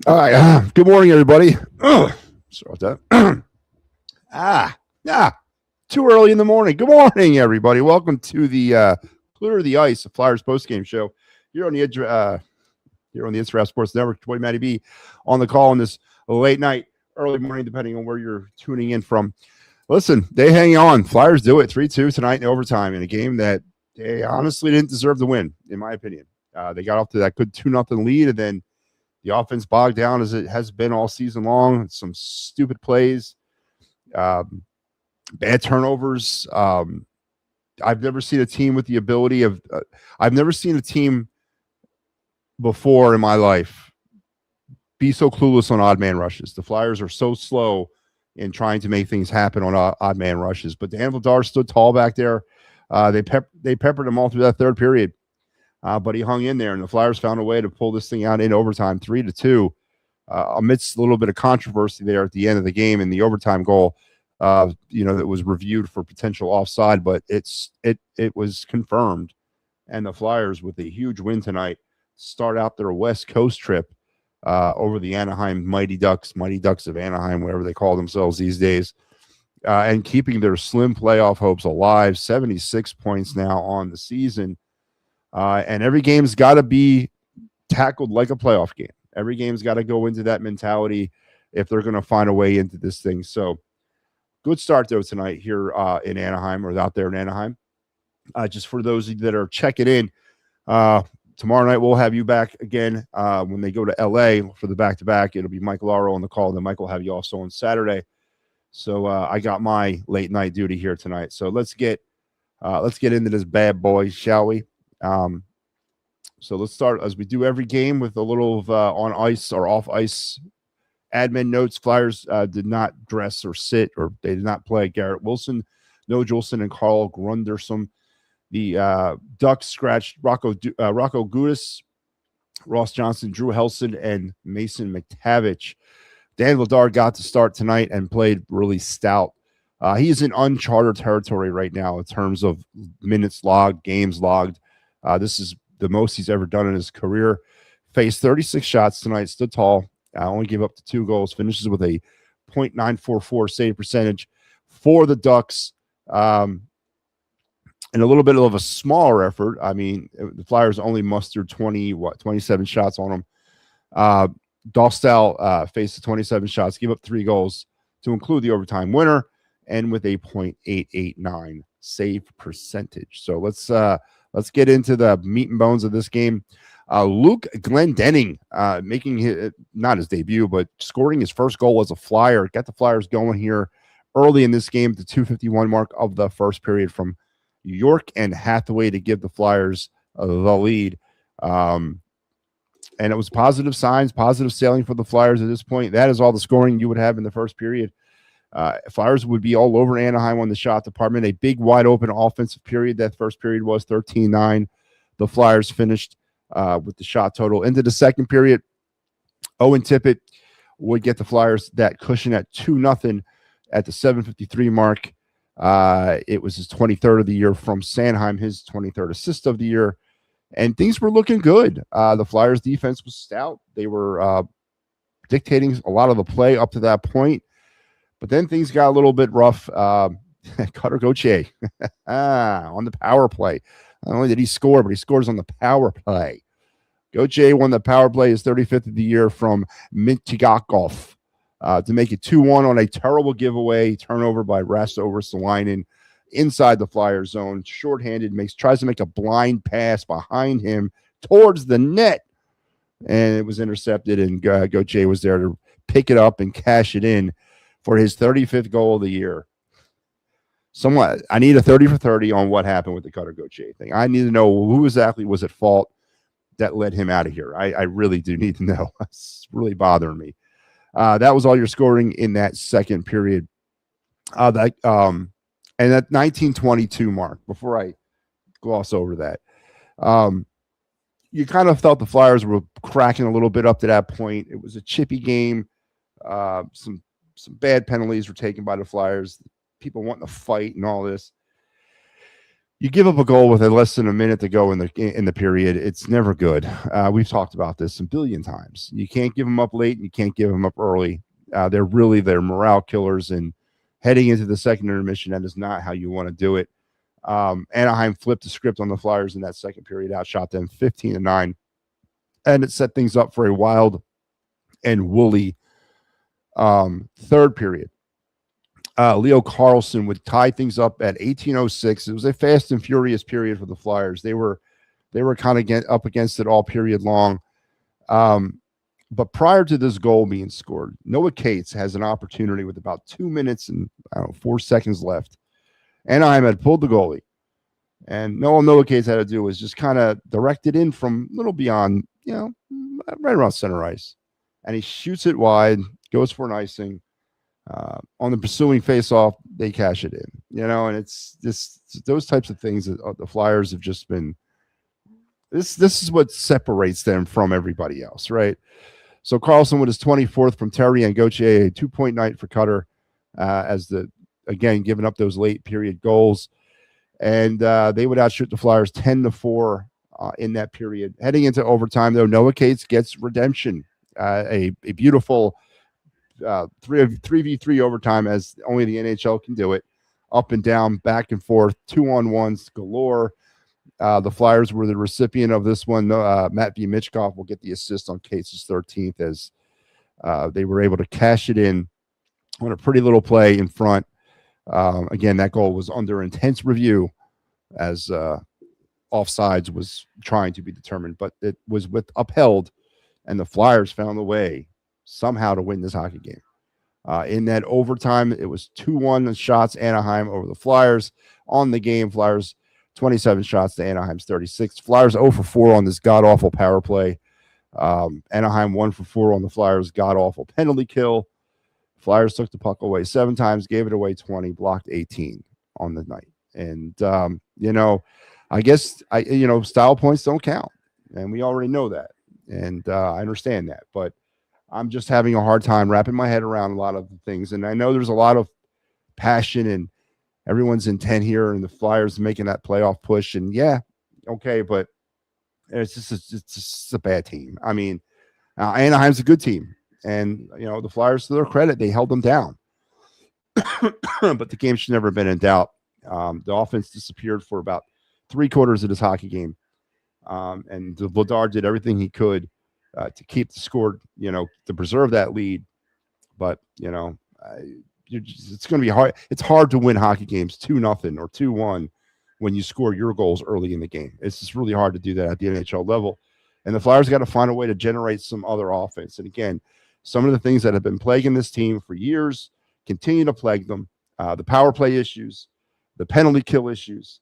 All right. Good morning, everybody. Sorry about that. Yeah. Too early in the morning. Good morning, everybody. Welcome to the Clear the Ice, the Flyers postgame show here on the Instagram Sports Network. Boy, Matty B on the call on this late night, early morning, depending on where you're tuning in from. Listen, they hang on. Flyers do it 3-2 tonight in overtime in a game that they honestly didn't deserve to win, in my opinion. They got off to that good 2-0 lead, and then the offense bogged down as it has been all season long. Some stupid plays, bad turnovers. I've never seen a team with the ability of I've never seen a team before in my life be so clueless on odd man rushes. The Flyers are so slow in trying to make things happen on odd man rushes. But Dan Vladar stood tall back there. They peppered him all through that third period. But he hung in there, and the Flyers found a way to pull this thing out in overtime, 3-2, amidst a little bit of controversy there at the end of the game in the overtime goal. That was reviewed for potential offside, but it was confirmed. And the Flyers, with a huge win tonight, start out their West Coast trip over the Anaheim Mighty Ducks of Anaheim, whatever they call themselves these days, and keeping their slim playoff hopes alive. 76 points now on the season. And every game's got to be tackled like a playoff game. Every game's got to go into that mentality if they're going to find a way into this thing. So good start, though, tonight here in Anaheim, or out there in Anaheim. Just for those that are checking in, tomorrow night we'll have you back again when they go to L.A. for the back-to-back. It'll be Mike Laro on the call, and then Mike will have you also on Saturday. So I got my late-night duty here tonight. So let's get into this bad boy, shall we? So let's start, as we do every game, with a little of on ice or off ice admin notes. Flyers did not dress or sit, or they did not play Garrett Wilson, Noah Juleson, and Carl Grunderson. The Ducks scratched Rocco Gudis, Ross Johnson, Drew Helson, and Mason McTavish. Dan Vladar got to start tonight and played really stout. He's in uncharted territory right now in terms of minutes logged, games logged. This is the most he's ever done in his career. Faced 36 shots tonight, stood tall, only gave up to 2 goals, finishes with a .944 save percentage for the Ducks. And a little bit of a smaller effort. I mean, the Flyers only mustered 27 shots on them. Dostal faced 27 shots, gave up 3 goals to include the overtime winner, and with a .889 save percentage. So let's get into the meat and bones of this game. Luke Glendening making not his debut, but scoring his first goal as a Flyer. Got the Flyers going here early in this game, the 2:51 mark of the first period, from York and Hathaway to give the Flyers the lead. And it was positive signs, positive sailing for the Flyers at this point. That is all the scoring you would have in the first period. Flyers would be all over Anaheim on the shot department. A big, wide open offensive period. That first period was 13-9. The Flyers finished with the shot total. Into the second period, Owen Tippett would get the Flyers that cushion at 2-0 at the 7:53 mark. It was his 23rd of the year from Sanheim, his 23rd assist of the year. And things were looking good. The Flyers defense was stout. They were dictating a lot of the play up to that point. But then things got a little bit rough. Cutter Gauthier on the power play. Not only did he score, but he scores on the power play. Gauthier won the power play, his 35th of the year, from Mintyakov to make it 2-1 on a terrible giveaway turnover by Rasto Ristolainen inside the Flyers zone. Shorthanded, tries to make a blind pass behind him towards the net, and it was intercepted, and Gauthier was there to pick it up and cash it in for his 35th goal of the year. I need a 30 for 30 on what happened with the Cutter Gauthier thing. I need to know who exactly was at fault that led him out of here. I really do need to know. It's really bothering me. That was all your scoring in that second period. And that 1922 mark, before I gloss over that, you kind of felt the Flyers were cracking a little bit up to that point. It was a chippy game. Some bad penalties were taken by the Flyers. People wanting to fight and all this. You give up a goal with less than a minute to go in the period. It's never good. We've talked about this a billion times. You can't give them up late, and you can't give them up early. They're morale killers, and heading into the second intermission, that is not how you want to do it. Anaheim flipped the script on the Flyers in that second period, outshot them 15-9, and it set things up for a wild and woolly third period. Leo Carlson would tie things up at 18:06. It was a fast and furious period for the Flyers. They were kind of up against it all period long. But prior to this goal being scored, Noah Cates has an opportunity with about 2 minutes and 4 seconds left. Anaheim had pulled the goalie, and all Noah Cates had to do was just kind of direct it in from a little beyond, right around center ice, and he shoots it wide, goes for an icing. On the pursuing face-off, they cash it in, and it's those types of things that the Flyers have just been. This is what separates them from everybody else, right? So Carlson with his 24th from Terry and Gauthier, a 2-point night for Cutter, again giving up those late period goals, and they would outshoot the Flyers 10-4 in that period. Heading into overtime, though, Noah Cates gets redemption, a beautiful. 3v3 overtime, as only the NHL can do it, up and down, back and forth, 2-on-1s galore. The Flyers were the recipient of this one. Matt V. Mitchkov will get the assist on Cates' 13th as they were able to cash it in on a pretty little play in front. Again, that goal was under intense review as offsides was trying to be determined, but it was upheld, and the Flyers found a way somehow to win this hockey game. In that overtime, it was 2-1 shots Anaheim over the Flyers. On the game, Flyers 27 shots to Anaheim's 36. Flyers 0 for 4 on this god-awful power play. Anaheim 1 for 4 on the Flyers' god-awful penalty kill. Flyers took the puck away 7 times, gave it away 20, blocked 18 on the night. And, I guess, style points don't count. And we already know that. And I understand that. But I'm just having a hard time wrapping my head around a lot of the things. And I know there's a lot of passion and everyone's intent here, and the Flyers making that playoff push. And yeah, okay, but it's just a bad team. I mean, Anaheim's a good team. And, the Flyers, to their credit, they held them down. But the game should never have been in doubt. The offense disappeared for about 3/4 of this hockey game. And Vladar did everything he could to keep the score, to preserve that lead. But, it's going to be hard. It's hard to win hockey games 2-0 or 2-1 when you score your goals early in the game. It's just really hard to do that at the NHL level. And the Flyers got to find a way to generate some other offense. And again, some of the things that have been plaguing this team for years continue to plague them. The power play issues, the penalty kill issues,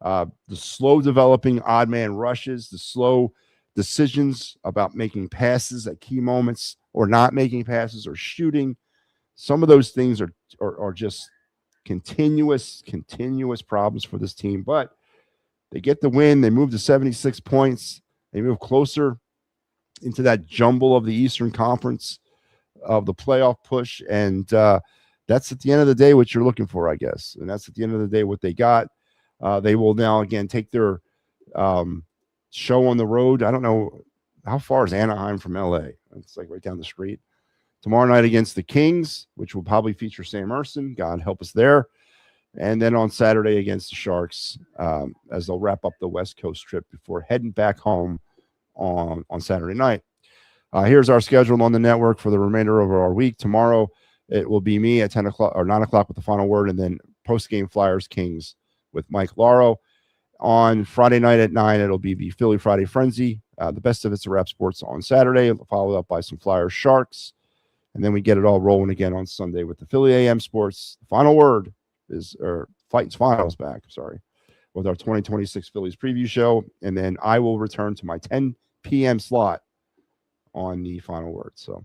the slow developing odd man rushes, the slow decisions about making passes at key moments or not making passes or shooting. Some of those things are just continuous problems for this team. But they get the win. They move to 76 points. They move closer into that jumble of the Eastern Conference of the playoff push. And that's at the end of the day what you're looking for, I guess. And that's at the end of the day what they got. They will now, again, take their show on the road. I don't know how far is Anaheim from LA. It's like right down the street. Tomorrow night against the Kings, which will probably feature Sam Ersson. God help us there. And then on Saturday against the Sharks, as they'll wrap up the West Coast trip before heading back home on Saturday night. Here's our schedule on the network for the remainder of our week. Tomorrow, it will be me at 10 o'clock or 9 o'clock with the final word, and then post-game Flyers Kings with Mike Lauro. On Friday night at 9, it'll be the Philly Friday Frenzy. The best of it's a Rap Sports on Saturday, followed up by some Flyers Sharks. And then we get it all rolling again on Sunday with the Philly AM Sports. The final word is, or Fights Finals back, sorry, with our 2026 Phillies preview show. And then I will return to my 10 p.m. slot on the final word. So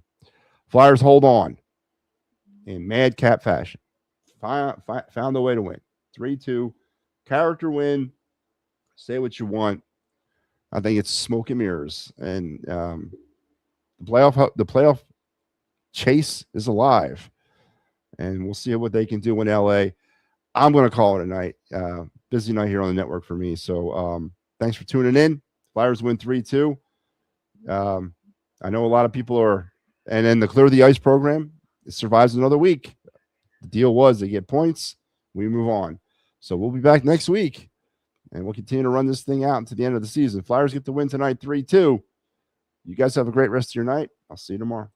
Flyers hold on in madcap fashion. Found a way to win. 3-2. Character win. Say what you want. I think it's smoke and mirrors. And the playoff chase is alive. And we'll see what they can do in LA. I'm going to call it a night. busy night here on the network for me. So thanks for tuning in. Flyers win 3-2. I know a lot of people are, and then the Clear the Ice program, it survives another week. The deal was they get points, we move on. So we'll be back next week, and we'll continue to run this thing out to the end of the season. Flyers get the win tonight, 3-2. You guys have a great rest of your night. I'll see you tomorrow.